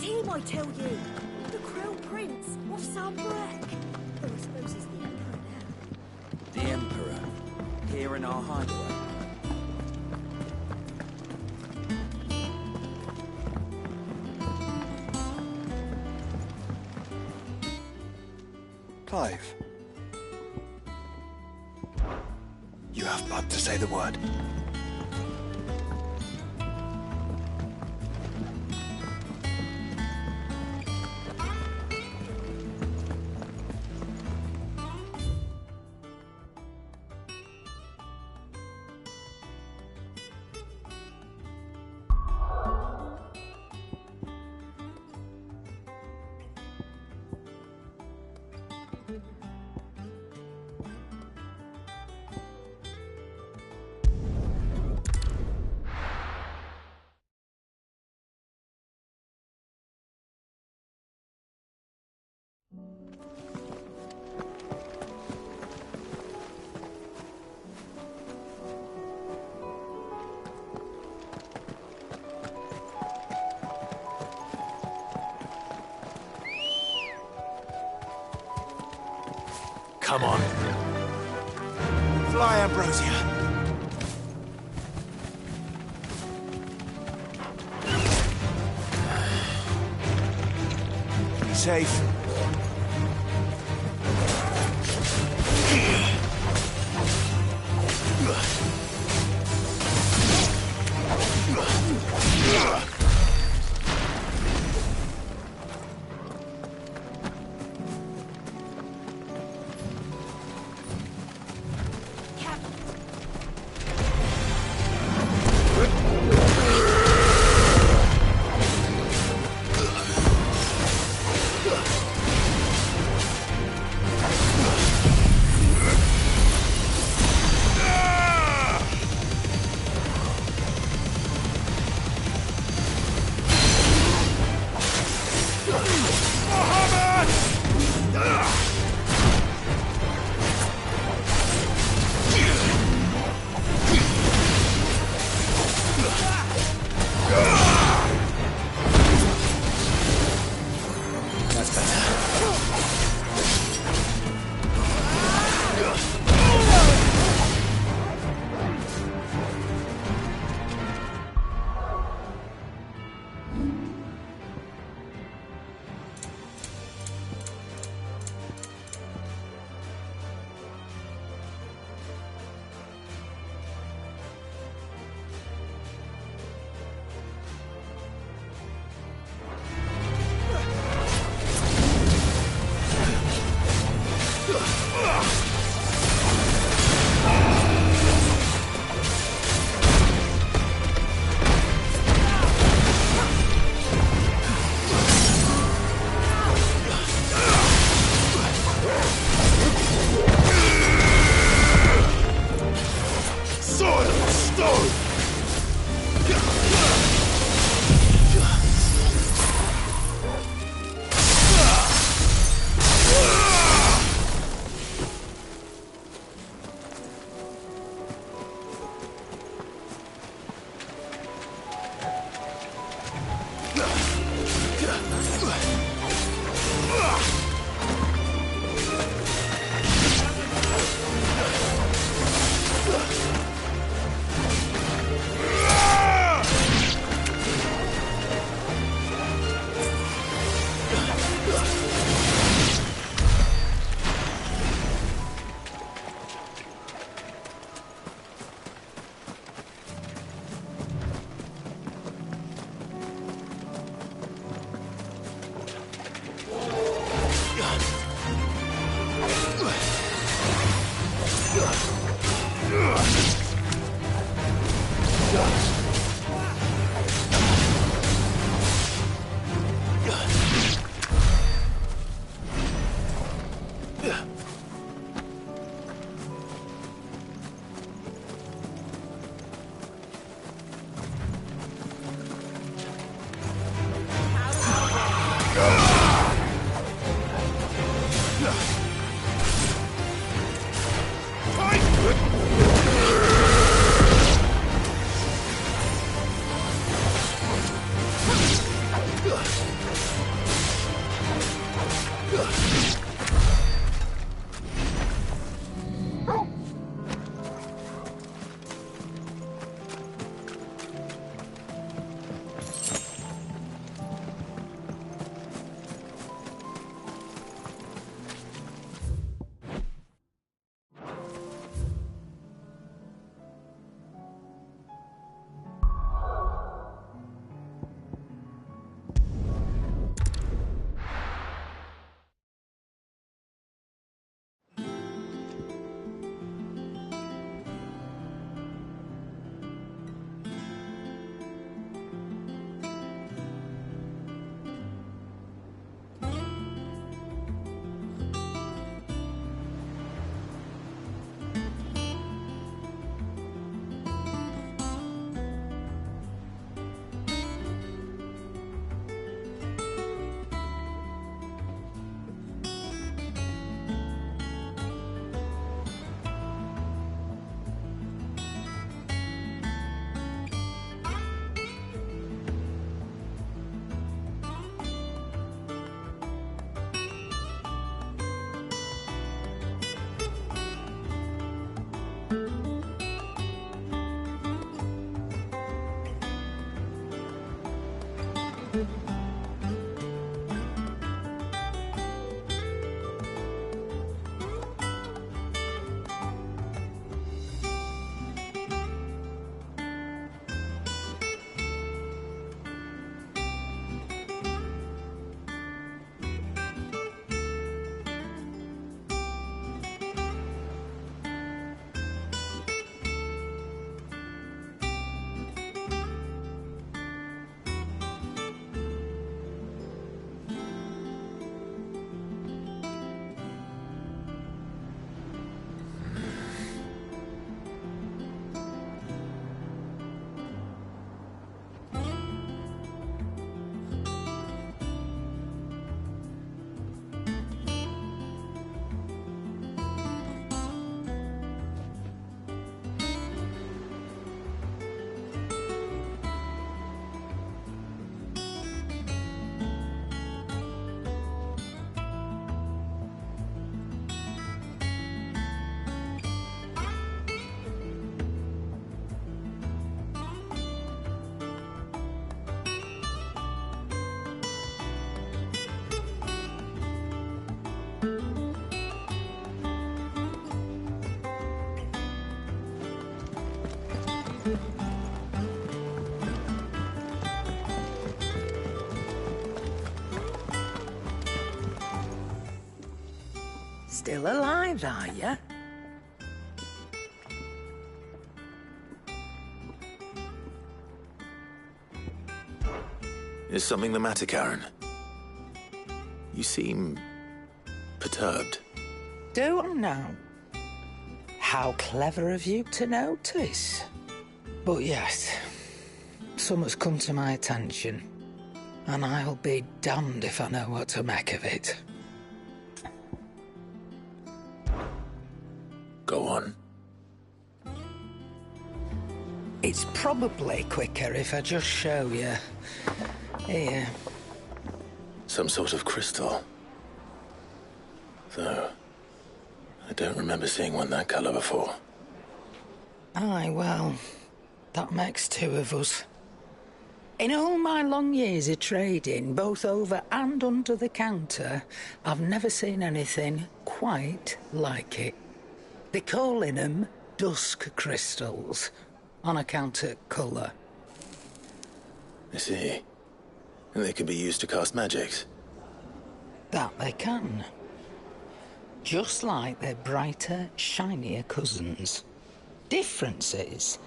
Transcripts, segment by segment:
him, I tell you. The Crown Prince of Sambrek. Though I suppose he's the Emperor now. The Emperor? Here in our hideaway? Clive. You have but to say the word. Come on. Fly, Ambrosia. Safe. still alive, are you? Is something the matter, Karen? You seem perturbed. Do I know? How clever of you to notice. But yes, something's come to my attention, and I'll be damned if I know what to make of it. Go on. It's probably quicker if I just show you. Here. Some sort of crystal. Though, I don't remember seeing one that colour before. Aye, well, that makes two of us. In all my long years of trading, both over and under the counter, I've never seen anything quite like it. They're calling them dusk crystals, on account of colour. I see. And they can be used to cast magics. That they can. Just like their brighter, shinier cousins. Difference is,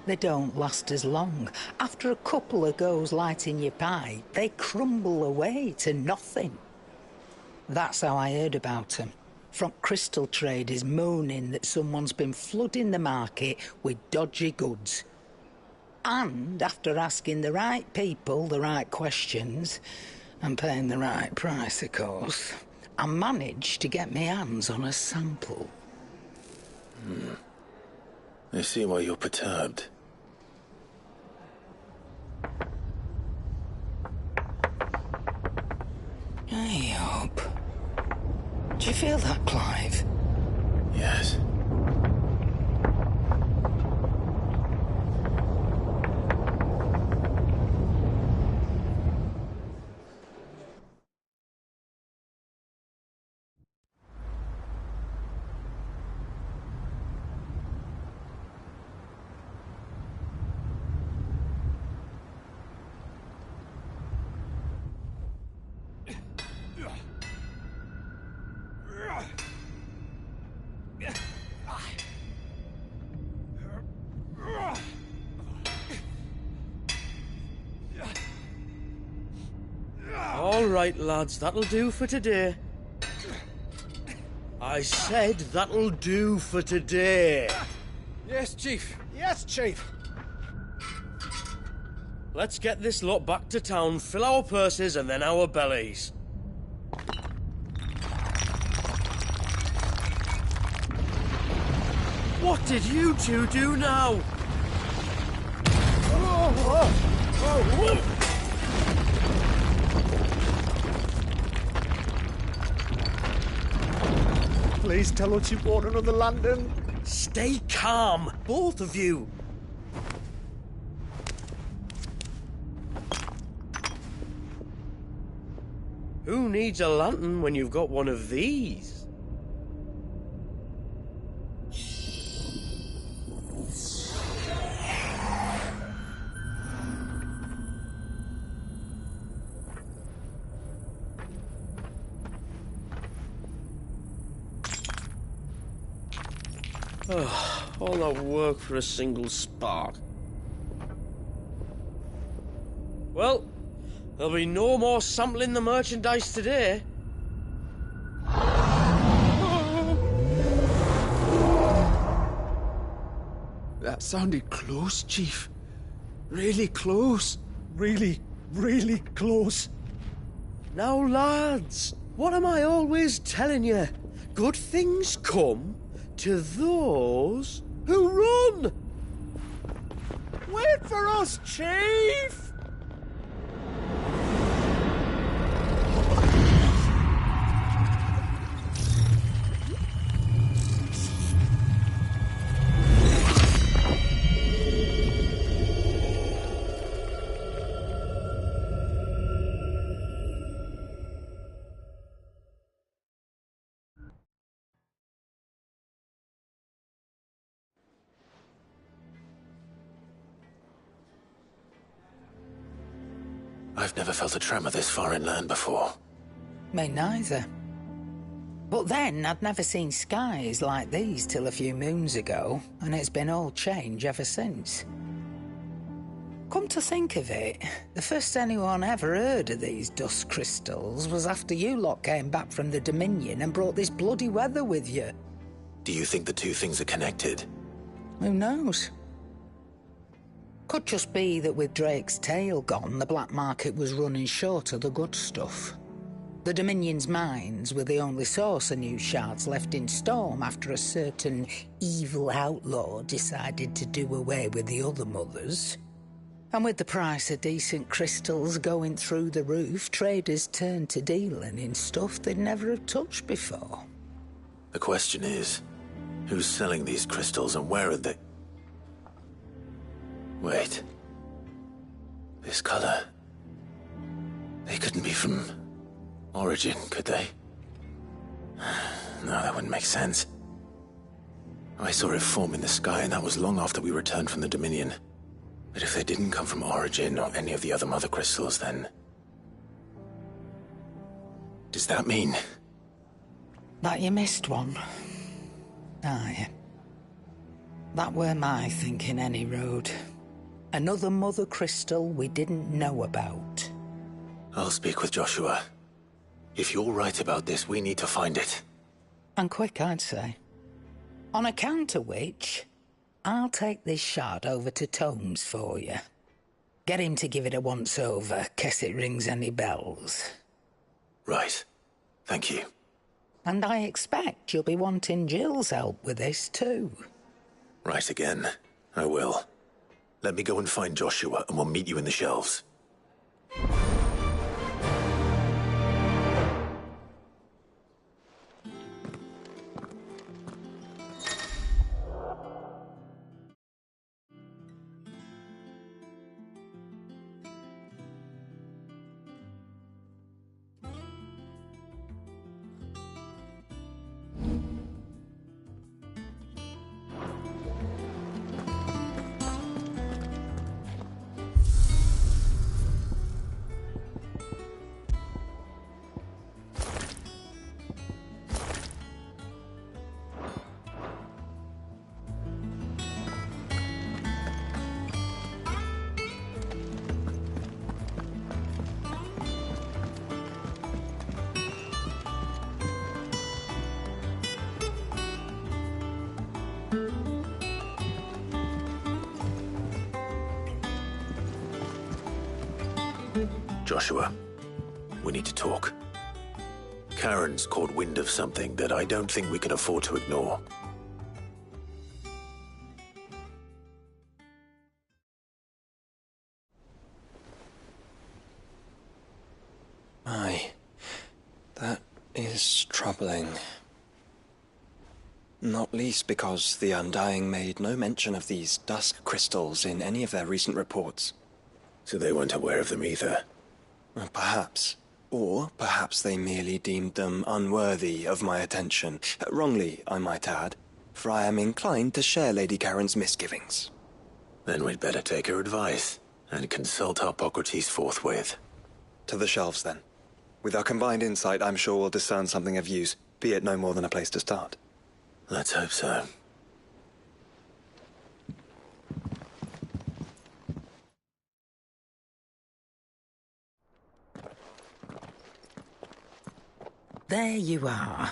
they don't last as long. After a couple of goes lighting your pipe, they crumble away to nothing. That's how I heard about them. From crystal traders moaning that someone's been flooding the market with dodgy goods. And after asking the right people the right questions, and paying the right price, of course, I managed to get my hands on a sample. I see why you're perturbed. Hey up. Do you feel that, Clive? Yes. All right, lads, that'll do for today. I said that'll do for today. Yes, Chief. Yes, Chief. Let's get this lot back to town, fill our purses and then our bellies. What did you two do now? Please tell us you bought another lantern. Stay calm, both of you. Who needs a lantern when you've got one of these? All that work for a single spark. Well, there'll be no more sampling the merchandise today. That sounded close, Chief. Really close. Really, really close. Now, lads, what am I always telling you? Good things come to those who run! Wait for us, Chief! I've never felt a tremor this far inland before. Me neither. But then I'd never seen skies like these till a few moons ago, and it's been all change ever since. Come to think of it, the first anyone ever heard of these dust crystals was after you lot came back from the Dominion and brought this bloody weather with you. Do you think the two things are connected? Who knows? Could just be that with Drake's tail gone, the black market was running short of the good stuff. The Dominion's mines were the only source of new shards left in Storm after a certain evil outlaw decided to do away with the other mothers. And with the price of decent crystals going through the roof, traders turned to dealing in stuff they'd never have touched before. The question is, who's selling these crystals and where are they? Wait. This color. They couldn't be from Origin, could they? No, that wouldn't make sense. I saw it form in the sky, and that was long after we returned from the Dominion. But if they didn't come from Origin or any of the other mother crystals, then... does that mean... that you missed one? Aye. That were my thinking, any road. Another mother crystal we didn't know about. I'll speak with Joshua. If you're right about this, we need to find it. And quick, I'd say. On account of which, I'll take this shard over to Tomes for you. Get him to give it a once-over, case it rings any bells. Right. Thank you. And I expect you'll be wanting Jill's help with this, too. Right again. I will. Let me go and find Joshua, and we'll meet you in the shelves. Joshua, we need to talk. Karen's caught wind of something that I don't think we can afford to ignore. Aye, that is troubling. Not least because the Undying made no mention of these dusk crystals in any of their recent reports. So they weren't aware of them either. Perhaps. Or perhaps they merely deemed them unworthy of my attention. Wrongly, I might add, for I am inclined to share Lady Karen's misgivings. Then we'd better take her advice and consult Harpocrates forthwith. To the shelves, then. With our combined insight, I'm sure we'll discern something of use, be it no more than a place to start. Let's hope so. There you are.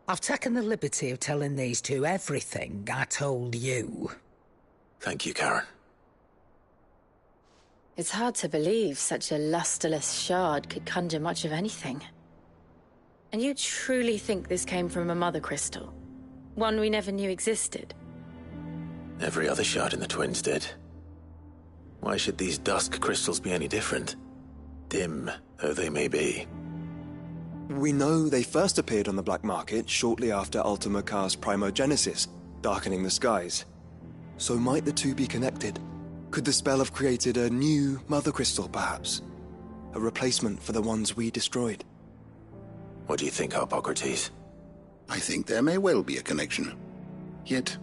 I've taken the liberty of telling these two everything I told you. Thank you, Karen. It's hard to believe such a lusterless shard could conjure much of anything. And you truly think this came from a mother crystal? One we never knew existed? Every other shard in the Twins did. Why should these dusk crystals be any different? Dim though they may be. We know they first appeared on the black market shortly after Ultima Car's primogenesis, darkening the skies. So might the two be connected? Could the spell have created a new mother crystal, perhaps? A replacement for the ones we destroyed? What do you think, Harpocrates? I think there may well be a connection. Yet,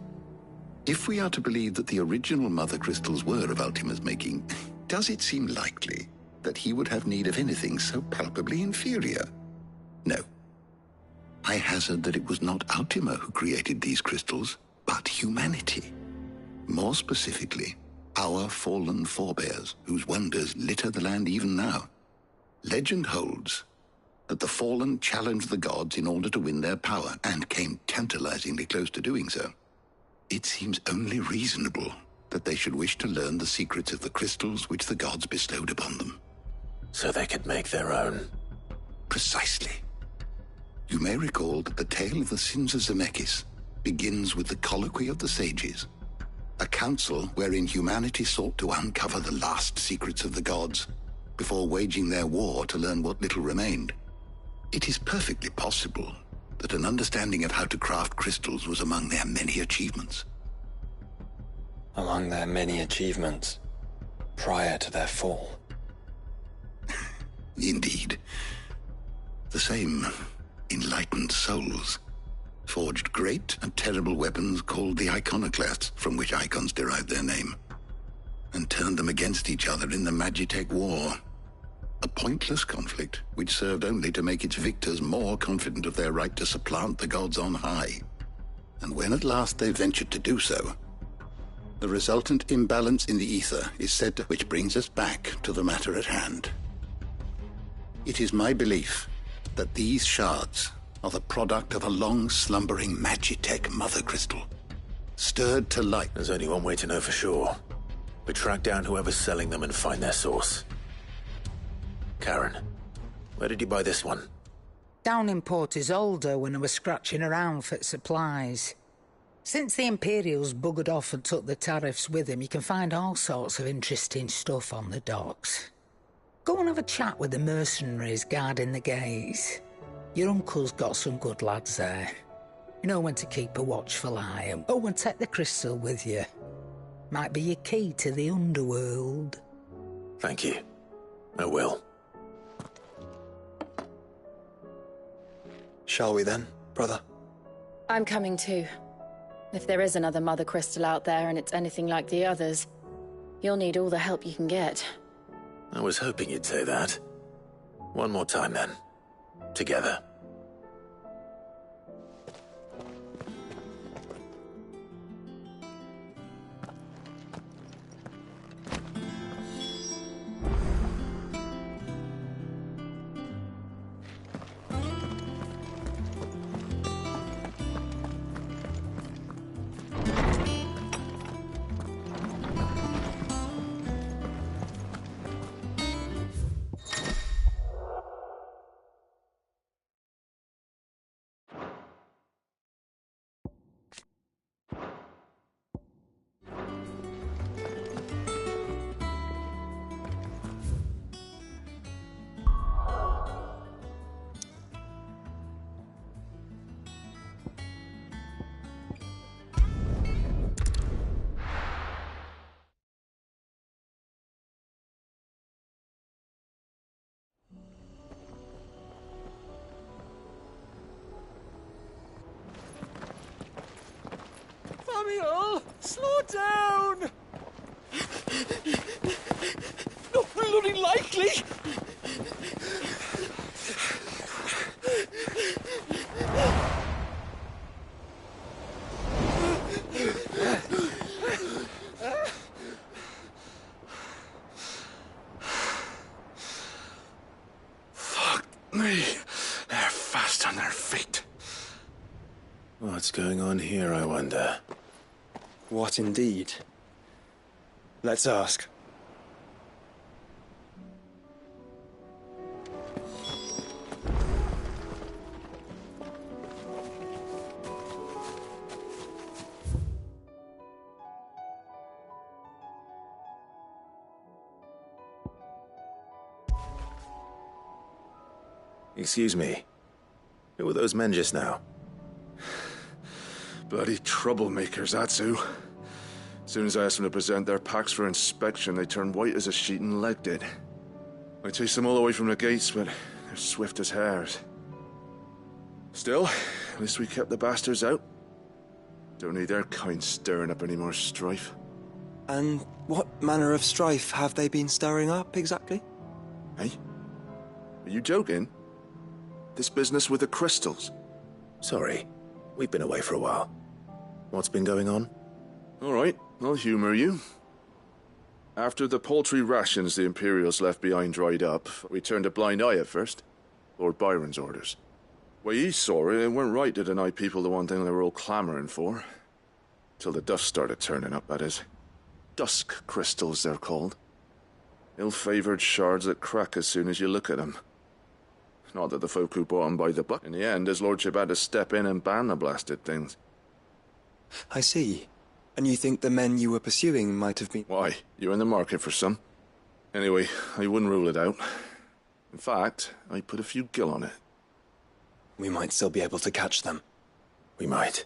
if we are to believe that the original mother crystals were of Ultima's making, does it seem likely that he would have need of anything so palpably inferior? No. I hazard that it was not Ultima who created these crystals, but humanity. More specifically, our fallen forebears, whose wonders litter the land even now. Legend holds that the fallen challenged the gods in order to win their power, and came tantalizingly close to doing so. It seems only reasonable that they should wish to learn the secrets of the crystals which the gods bestowed upon them. So they could make their own. Precisely. You may recall that the tale of the sins of Zemeckis begins with the colloquy of the sages, a council wherein humanity sought to uncover the last secrets of the gods before waging their war to learn what little remained. It is perfectly possible that an understanding of how to craft crystals was among their many achievements. Among their many achievements, prior to their fall. Indeed. The same enlightened souls forged great and terrible weapons called the iconoclasts, from which icons derived their name, and turned them against each other in the Magitech War. A pointless conflict which served only to make its victors more confident of their right to supplant the gods on high. And when at last they ventured to do so, the resultant imbalance in the ether is said to, which brings us back to the matter at hand. It is my belief that these shards are the product of a long-slumbering Magitech mother crystal, stirred to life. There's only one way to know for sure. We track down whoever's selling them and find their source. Karen, where did you buy this one? Down in Port Isolde when I was scratching around for supplies. Since the Imperials buggered off and took the tariffs with them, you can find all sorts of interesting stuff on the docks. Go and have a chat with the mercenaries guarding the gates. Your uncle's got some good lads there. You know when to keep a watchful eye. Oh, and take the crystal with you. Might be your key to the underworld. Thank you. I will. Shall we then, brother? I'm coming too. If there is another Mother Crystal out there and it's anything like the others, you'll need all the help you can get. I was hoping you'd say that. One more time then. Together. Samuel, slow down! Not bloody likely! Fuck me. They're fast on their feet. What's going on here, I wonder? What indeed? Let's ask. Excuse me. Who were those men just now? Bloody troublemakers, that's who. As soon as I asked them to present their packs for inspection, they turned white as a sheet and legged it. I chased them all away from the gates, but they're swift as hares. Still, at least we kept the bastards out. Don't need their kind stirring up any more strife. And what manner of strife have they been stirring up, exactly? Hey? Are you joking? This business with the crystals? Sorry. We've been away for a while. What's been going on? All right, I'll humor you. After the paltry rations the Imperials left behind dried up, we turned a blind eye at first. Lord Byron's orders. Way he saw it, it weren't right to deny people the one thing they were all clamoring for. Till the dust started turning up, that is. Dusk crystals, they're called. Ill-favored shards that crack as soon as you look at them. Not that the folk who bought them by the buck. In the end, his lordship had to step in and ban the blasted things. I see. And you think the men you were pursuing might have been... Why? You're in the market for some. Anyway, I wouldn't rule it out. In fact, I put a few gil on it. We might still be able to catch them. We might.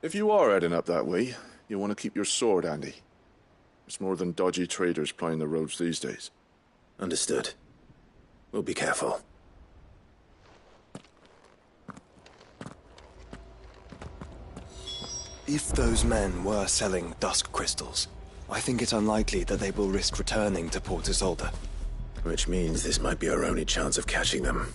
If you are heading up that way, you'll want to keep your sword handy. There's more than dodgy traders plying the roads these days. Understood. We'll be careful. If those men were selling dusk crystals, I think it unlikely that they will risk returning to Port Isolde. Which means this might be our only chance of catching them.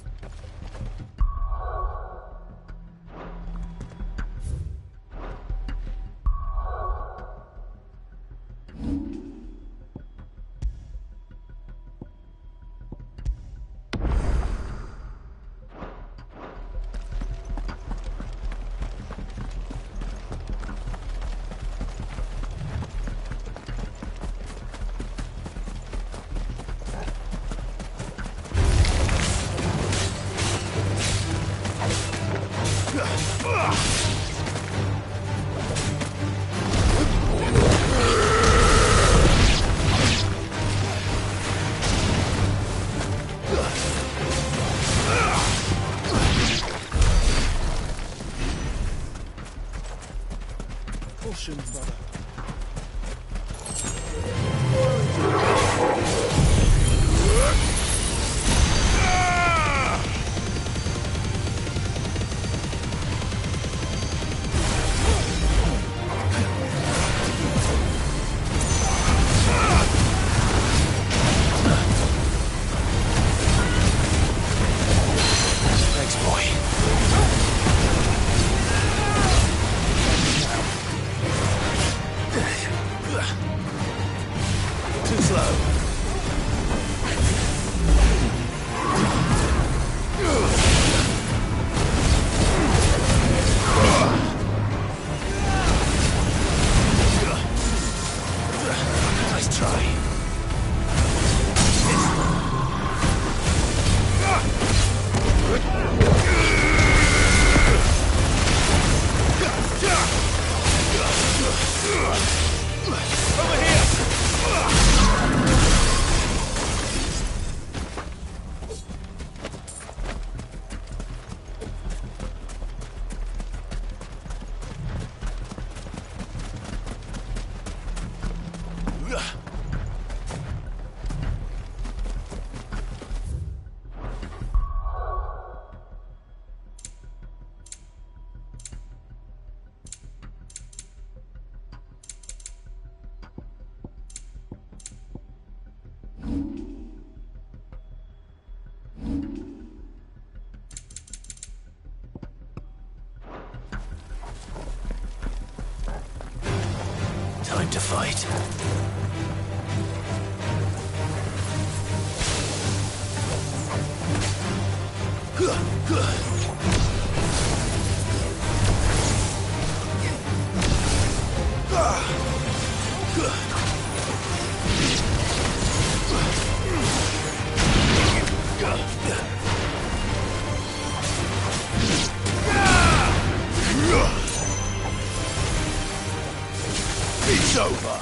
Time to fight. It's over.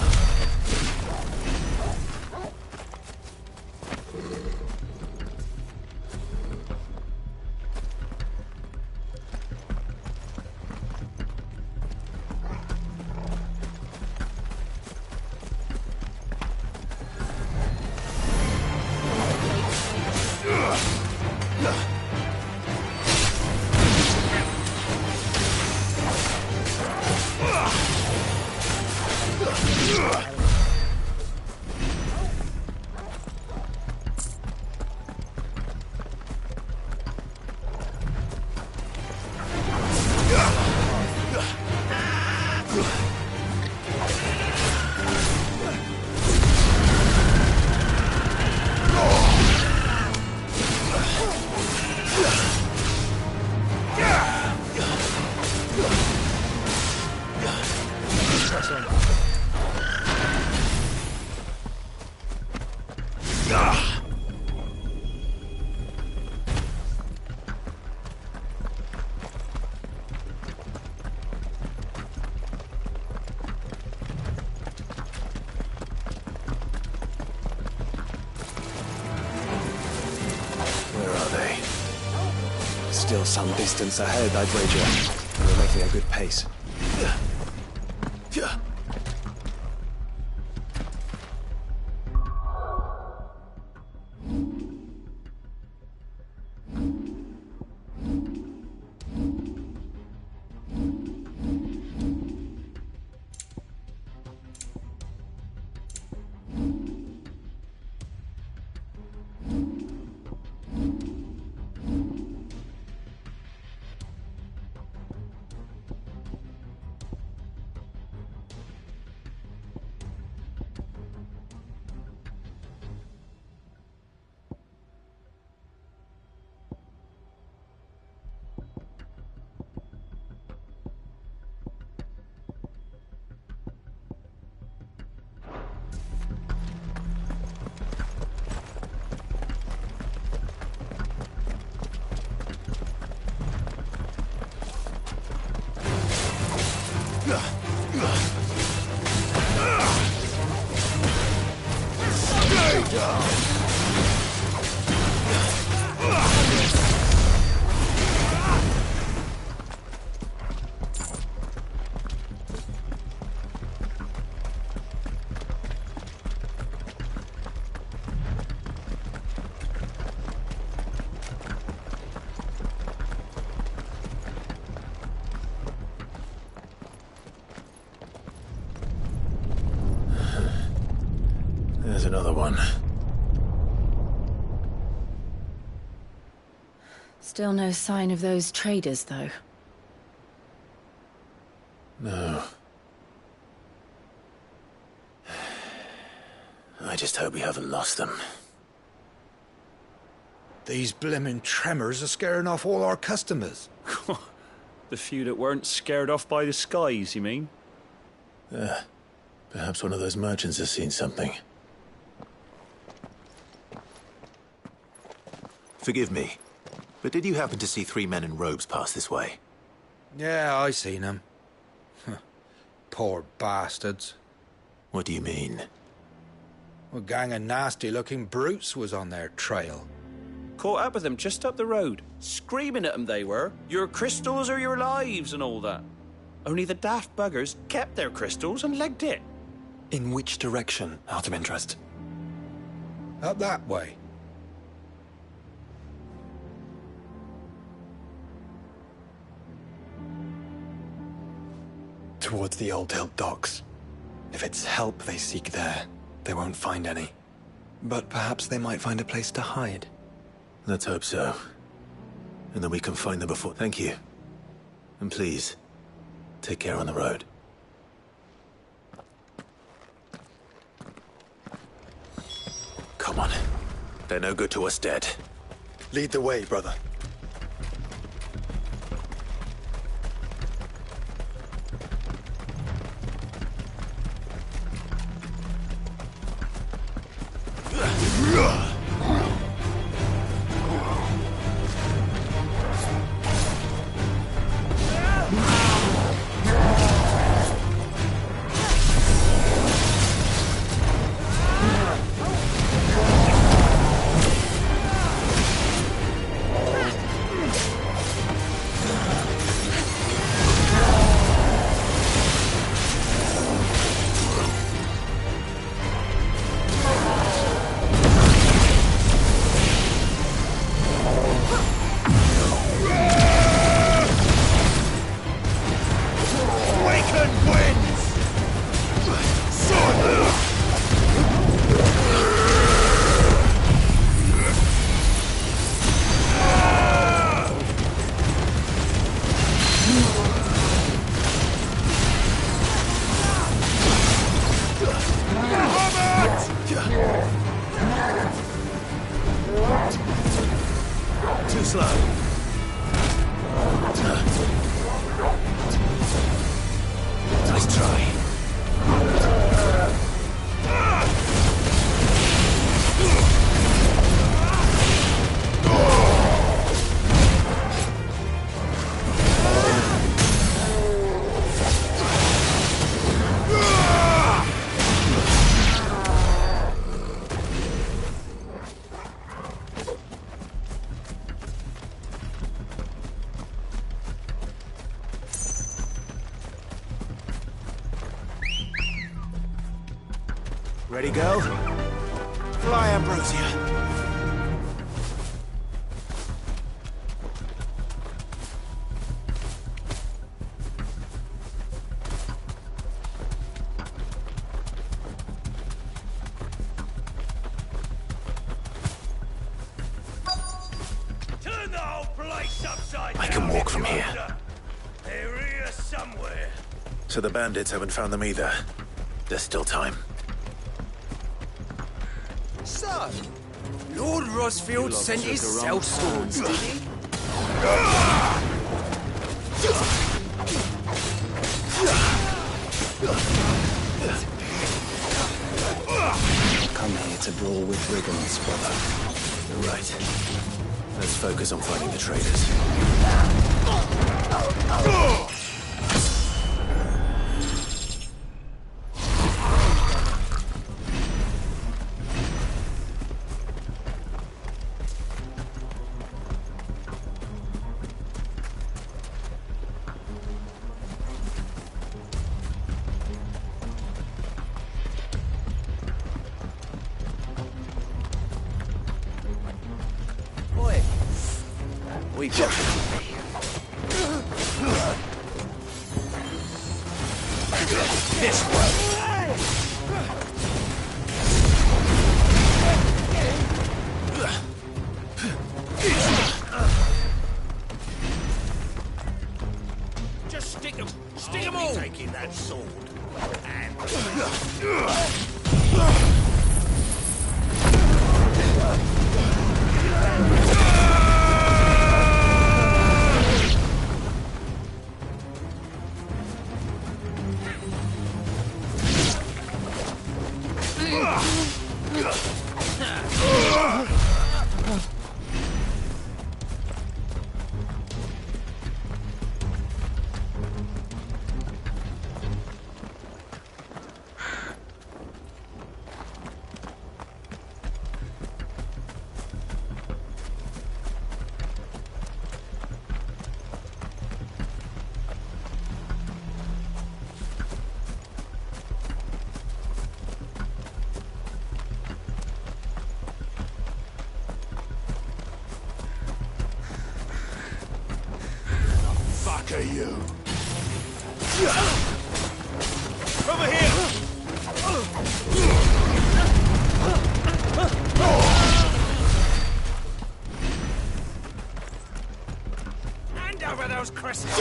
still some distance ahead, I'd wager. We're making a good pace. There's another one. Still no sign of those traders, though. No. I just hope we haven't lost them. These blimmin' tremors are scaring off all our customers. The few that weren't scared off by the skies, you mean? Perhaps one of those merchants has seen something. Forgive me, but did you happen to see 3 men in robes pass this way? Yeah, I seen them. Poor bastards. What do you mean? A gang of nasty-looking brutes was on their trail. Caught up with them just up the road. Screaming at them they were. Your crystals or your lives and all that. Only the daft buggers kept their crystals and legged it. In which direction, out of interest? Up that way. Towards the Old Hill docks. If it's help they seek there, they won't find any. But perhaps they might find a place to hide. Let's hope so. And then we can find them before... Thank you. And please, take care on the road. Come on. They're no good to us dead. Lead the way, brother. Too slow. Nice try. Ready, girl? Fly, Ambrosia. Turn the whole place upside down. I can walk from here. They're here somewhere. So the bandits haven't found them either. There's still time. So, Lord Rosfield sent his sellswords, did he? Come here to brawl with brigands, brother. You're right. Let's focus on finding the traitors. Boy, we got this way. Just stick them. Stick them all. Taking that sword. And fuck are you? Over here. Hand over those crystals.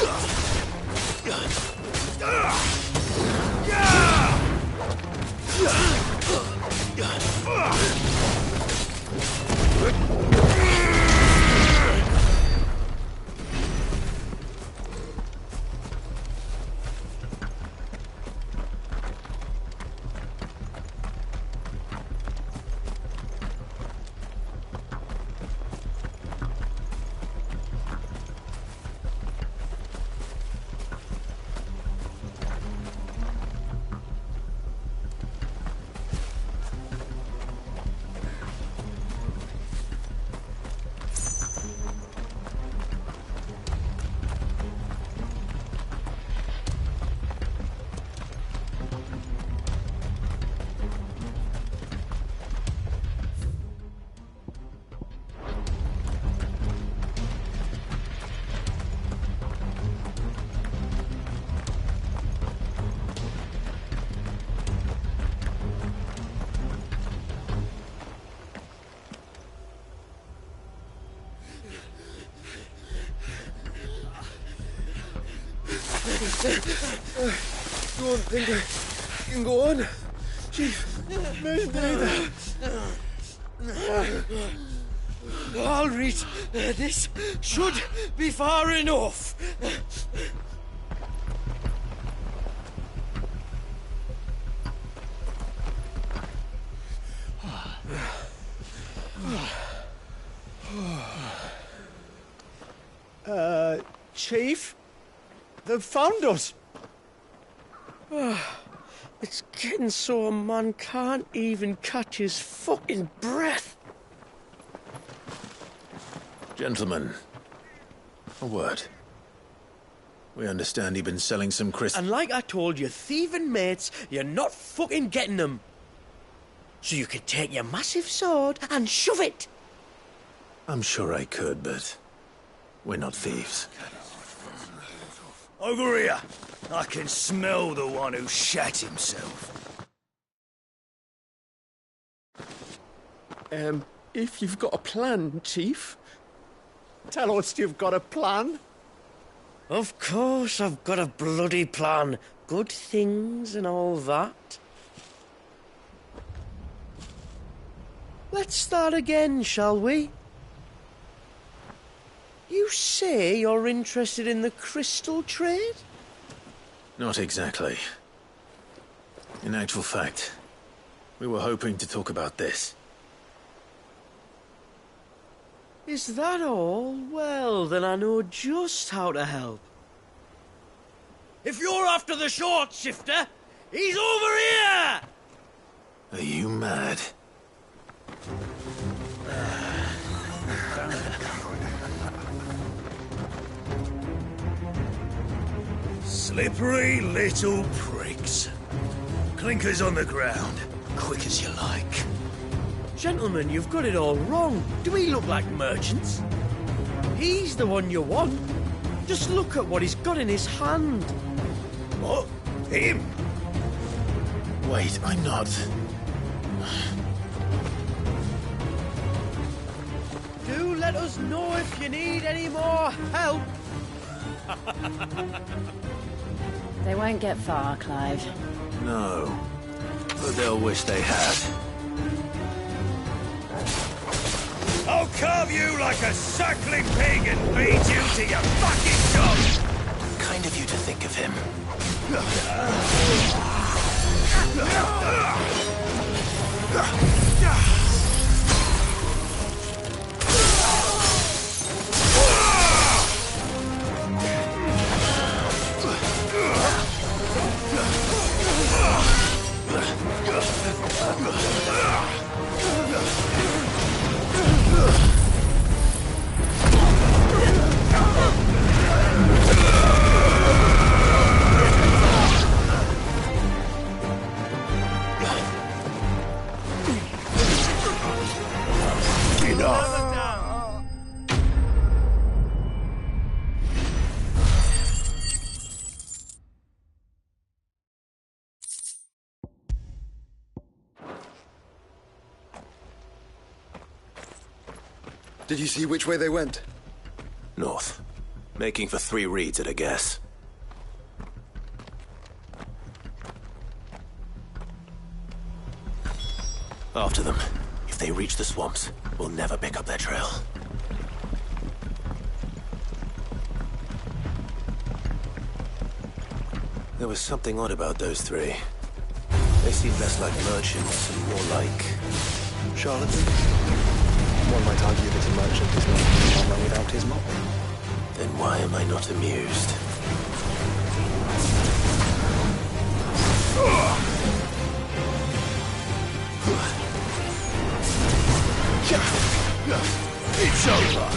Don't think I can go on. Chief, maybe. All right, this should be far enough. Chief, they've found us. It's getting so a man can't even catch his fucking breath. Gentlemen, a word. We understand you've been selling some crystals. And like I told you, thieving mates, you're not fucking getting them. so you could take your massive sword and shove it. I'm sure I could, but we're not thieves. Over here. I can smell the one who shat himself. If you've got a plan, Chief. Tell us you've got a plan. Of course I've got a bloody plan. Good things and all that. Let's start again, shall we? You say you're interested in the crystal trade? Not exactly. In actual fact, we were hoping to talk about this. Is that all? Well, then I know just how to help. If you're after the short shifter, he's over here! Are you mad? Slippery little pricks. Clinkers on the ground, quick as you like. Gentlemen, you've got it all wrong. Do we look like merchants? He's the one you want. Just look at what he's got in his hand. What? Him? Wait, I'm not. Do let us know if you need any more help. They won't get far, Clive. No. But they'll wish they had. I'll carve you like a suckling pig and feed you to your fucking dog! Kind of you to think of him. Did you see which way they went? North. Making for 3 reeds at a guess. After them. If they reach the swamps, we'll never pick up their trail. There was something odd about those 3. They seemed less like merchants and more like... charlatans? One might argue that a merchant is not armor without his mob. Then why am I not amused? It's over!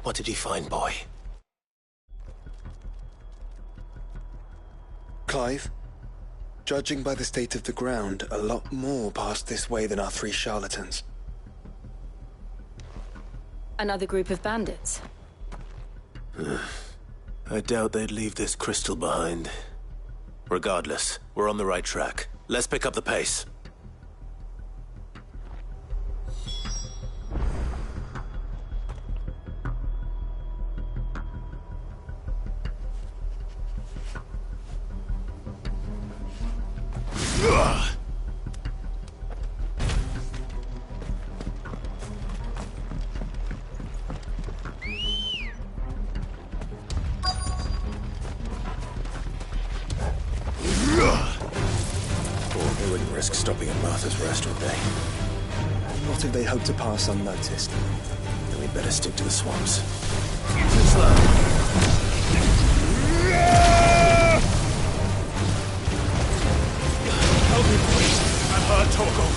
What did you find, boy? Clive, judging by the state of the ground, a lot more passed this way than our 3 charlatans. Another group of bandits. I doubt they'd leave this crystal behind. Regardless, we're on the right track. Let's pick up the pace. They wouldn't risk stopping at Martha's Rest, would they? What if they hope to pass unnoticed? Then we'd better stick to the swamps. Help me, please. I'm hurt, Torgal.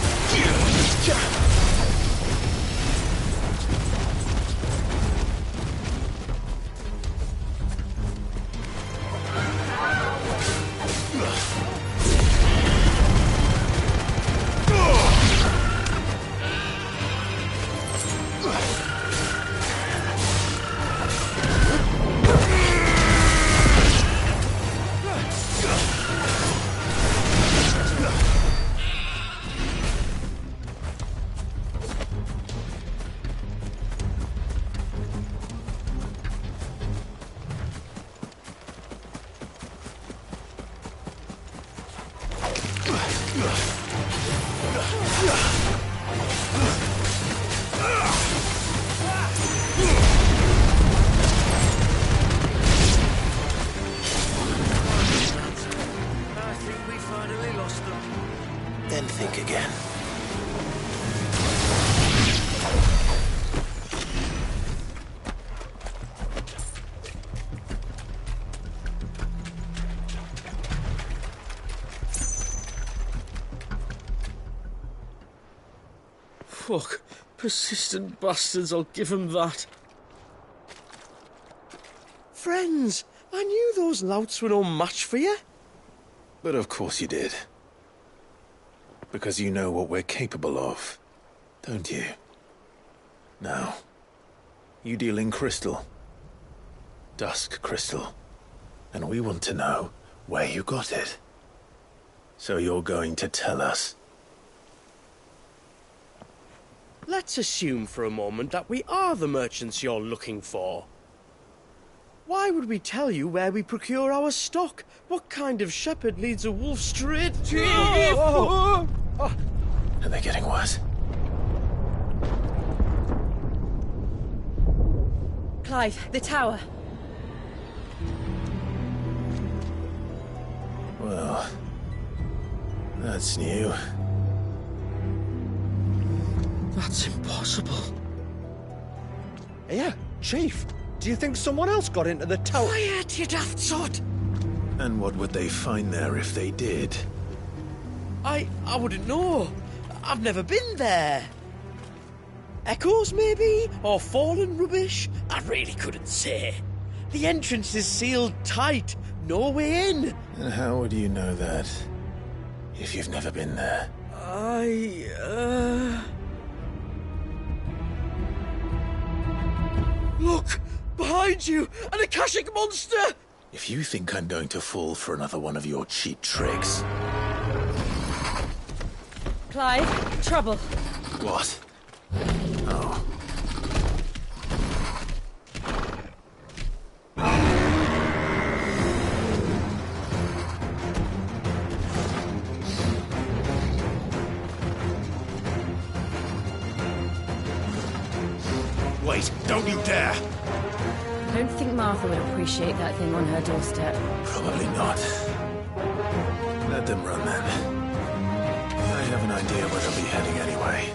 Then think again. Fuck. Persistent bastards, I'll give them that. Friends, I knew those louts were no match for you. But of course you did. Because you know what we're capable of, don't you? Now, you deal in crystal. Dusk crystal. And we want to know where you got it. So you're going to tell us? Let's assume for a moment that we are the merchants you're looking for. Why would we tell you where we procure our stock? What kind of shepherd leads a wolf straight to... Are they getting worse? Clive, the tower. Well, that's new. That's impossible. Yeah, Chief. Do you think someone else got into the tower? Quiet, you daft sot! And what would they find there if they did? I wouldn't know. I've never been there. Echoes, maybe? Or fallen rubbish? I really couldn't say. The entrance is sealed tight. No way in. And how would you know that, if you've never been there? Look! Behind you! An Akashic monster! If you think I'm going to fall for another one of your cheap tricks... Clive, trouble. What? Oh. Wait, don't you dare! I don't think Martha would appreciate that thing on her doorstep. Probably not. Let them run then. I have an idea where they'll be heading anyway.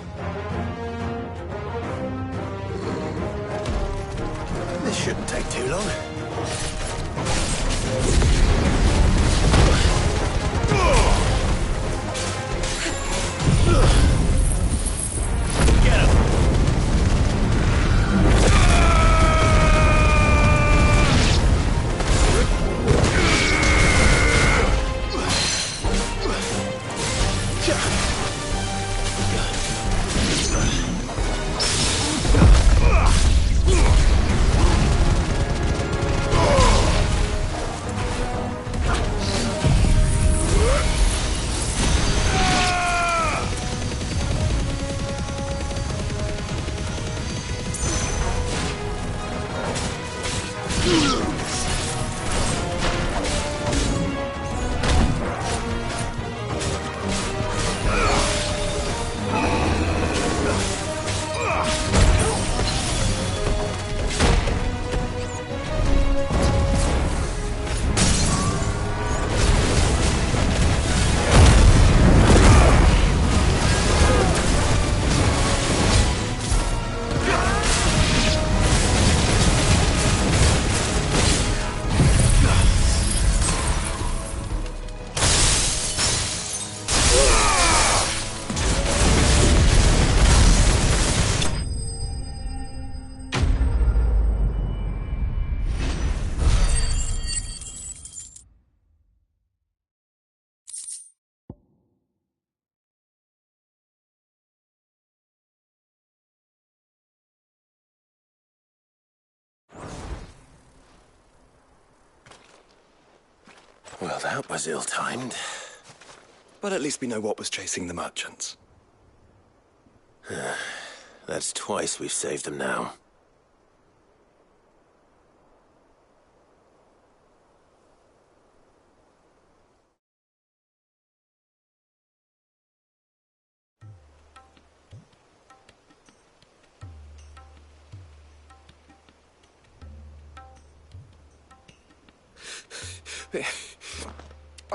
This shouldn't take too long. Get him! Well, that was ill-timed. But at least we know what was chasing the merchants. That's twice we've saved them now.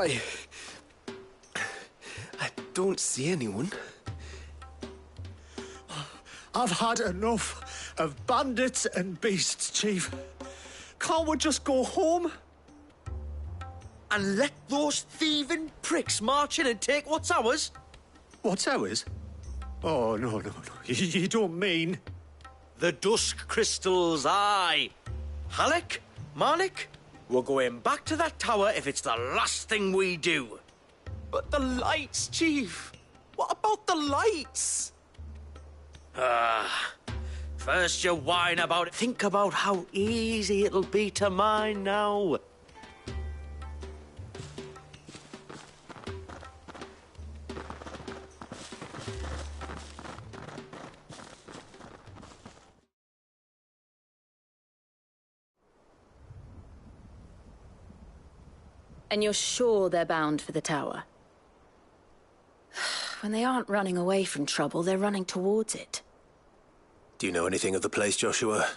I don't see anyone. I've had enough of bandits and beasts, Chief. Can't we just go home? And let those thieving pricks march in and take what's ours? What's ours? Oh, no. You don't mean... The Dusk Crystals, aye. Halleck, Marnik, we're going back to that tower if it's the last thing we do. But the lights, Chief. What about the lights? First you whine about it. Think about how easy it'll be to mine now. And you're sure they're bound for the tower? When they aren't running away from trouble, they're running towards it. Do you know anything of the place, Joshua?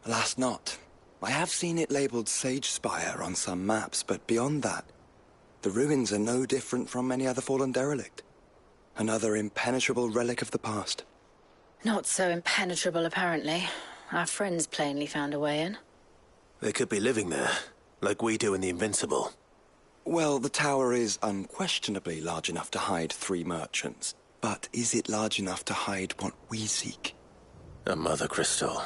Alas, not. I have seen it labelled Sage Spire on some maps, but beyond that, the ruins are no different from any other fallen derelict. Another impenetrable relic of the past. Not so impenetrable, apparently. Our friends plainly found a way in. They could be living there, like we do in the Invincible. Well, the tower is unquestionably large enough to hide 3 merchants. But is it large enough to hide what we seek? A Mother Crystal.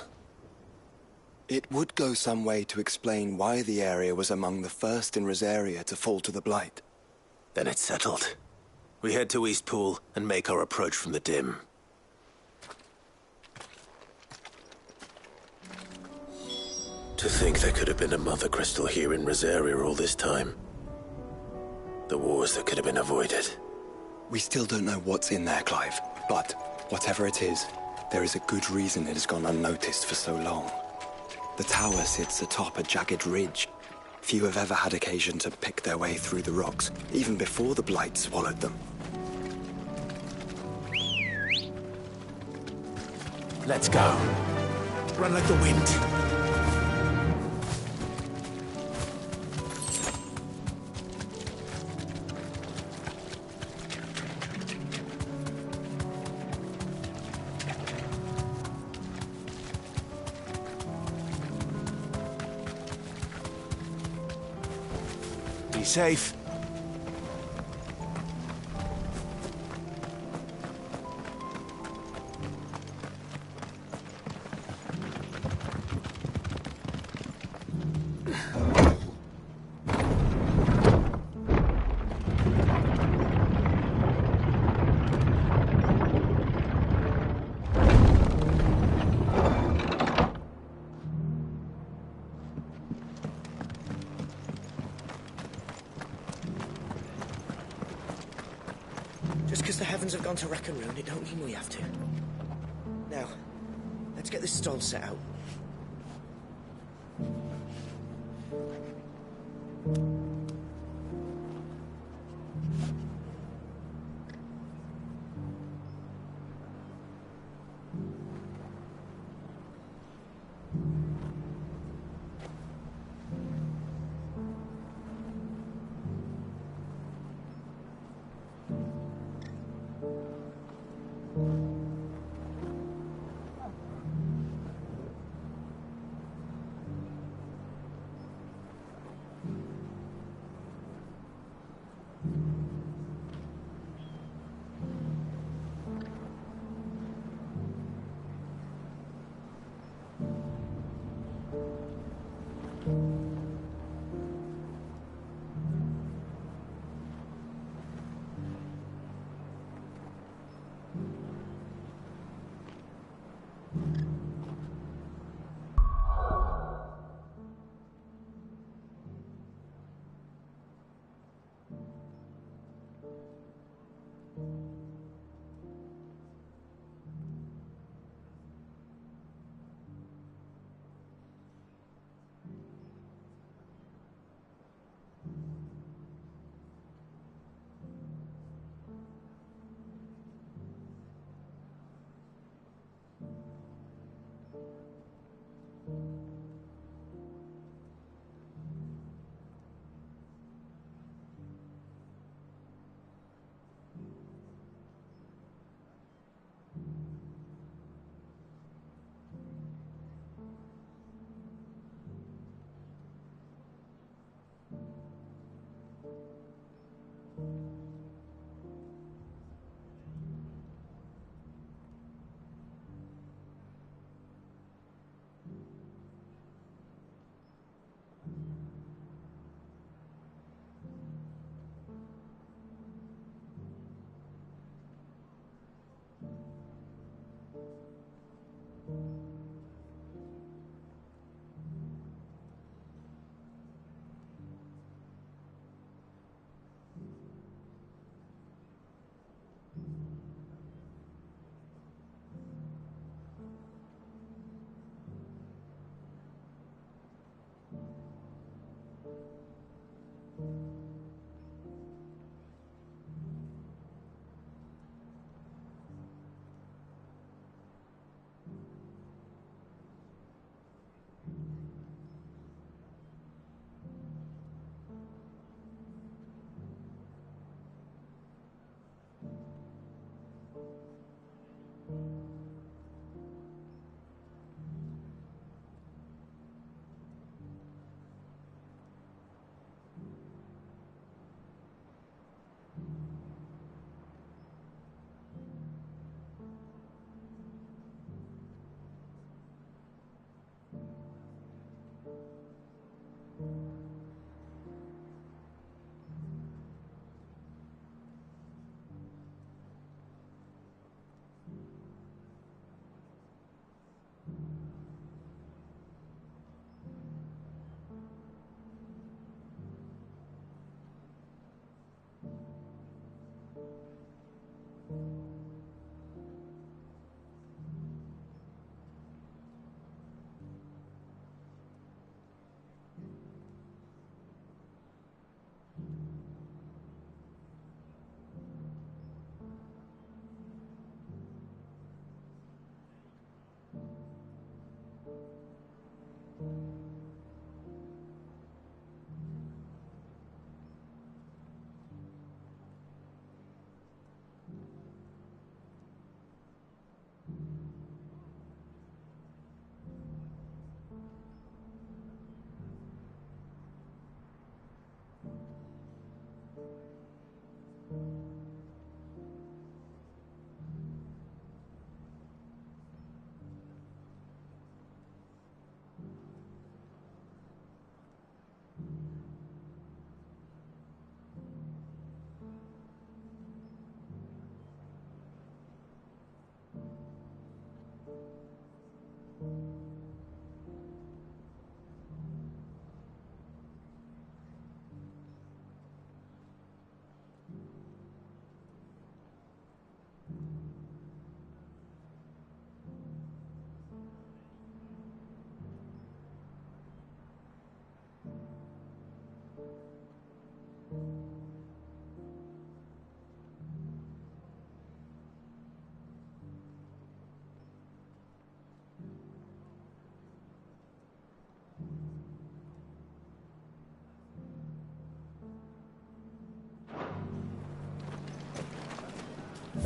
It would go some way to explain why the area was among the first in Rosaria to fall to the Blight. Then it's settled. We head to Eastpool and make our approach from the dim. To think there could have been a Mother Crystal here in Rosaria all this time. The wars that could have been avoided. We still don't know what's in there, Clive. But whatever it is, there is a good reason it has gone unnoticed for so long. The tower sits atop a jagged ridge. Few have ever had occasion to pick their way through the rocks, even before the Blight swallowed them. Let's go. Run like the wind. Be safe. Just because the heavens have gone to wreck and ruin, it don't mean we have to. Now, let's get this stall set out.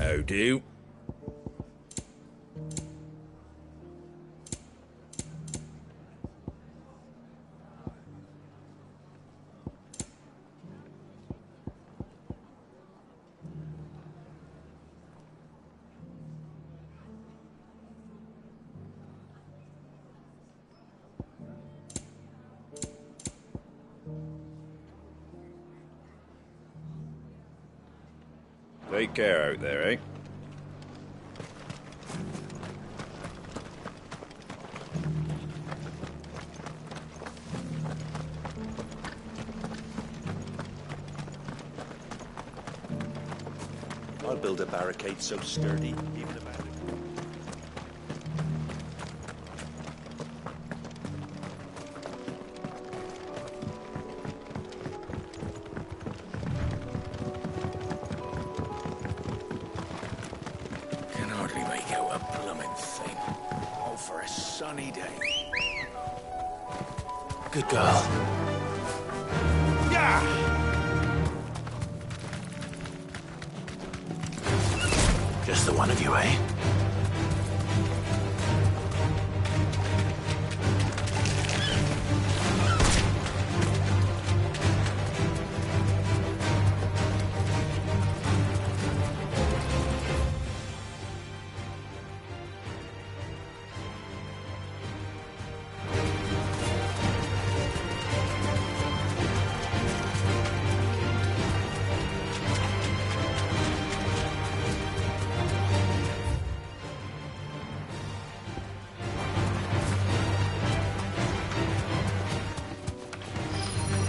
How do? Take care out there, eh? I'll build a barricade so sturdy, even the man. Can hardly make out a blooming thing. All for a sunny day. Good girl. Yeah! Just the one of you, eh?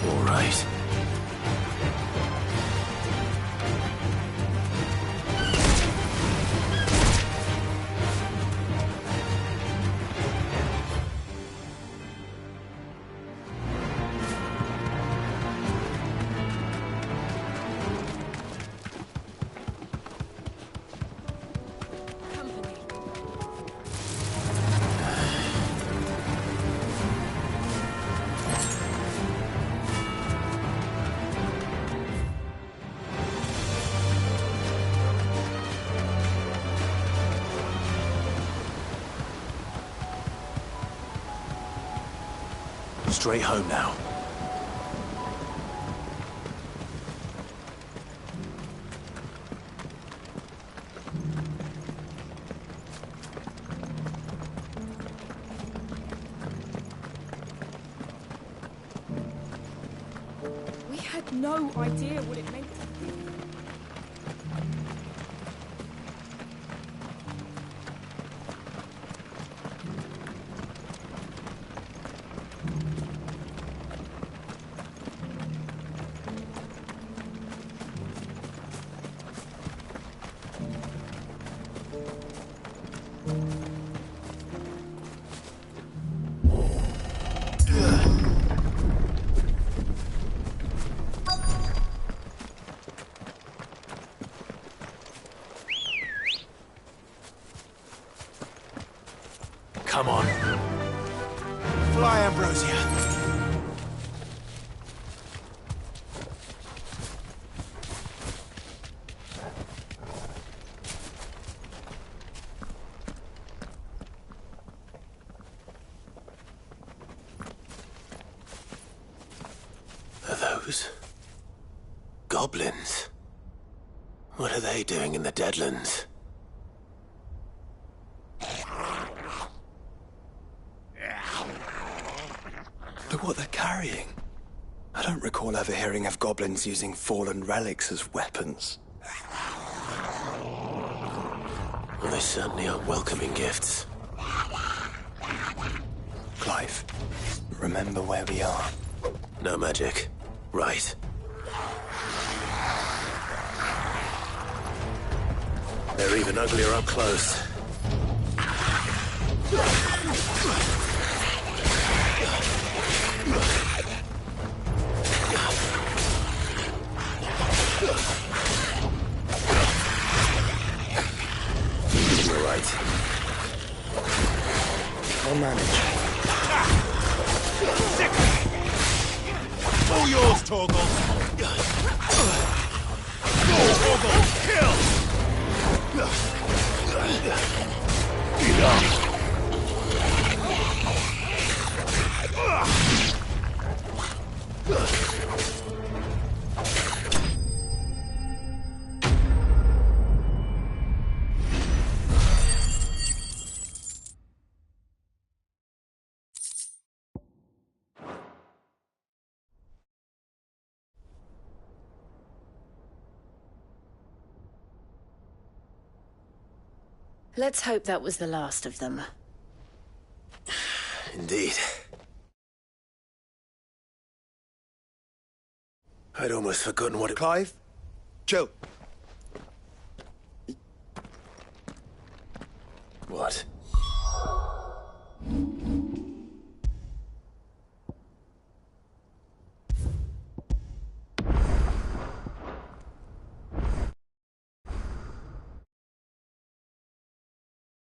All right. Straight home now. We had no idea what it meant. Come on. Fly, Ambrosia. Are those goblins? What are they doing in the Deadlands? Look what they're carrying. I don't recall ever hearing of goblins using fallen relics as weapons. Well, they certainly are welcoming gifts. Clive, remember where we are. No magic. Right. They're even uglier up close. You're right. I'll manage. All yours, Torgal! Go, Torgal! Kill! Let's hope that was the last of them. Indeed. I'd almost forgotten what it... Clive? Chill. What?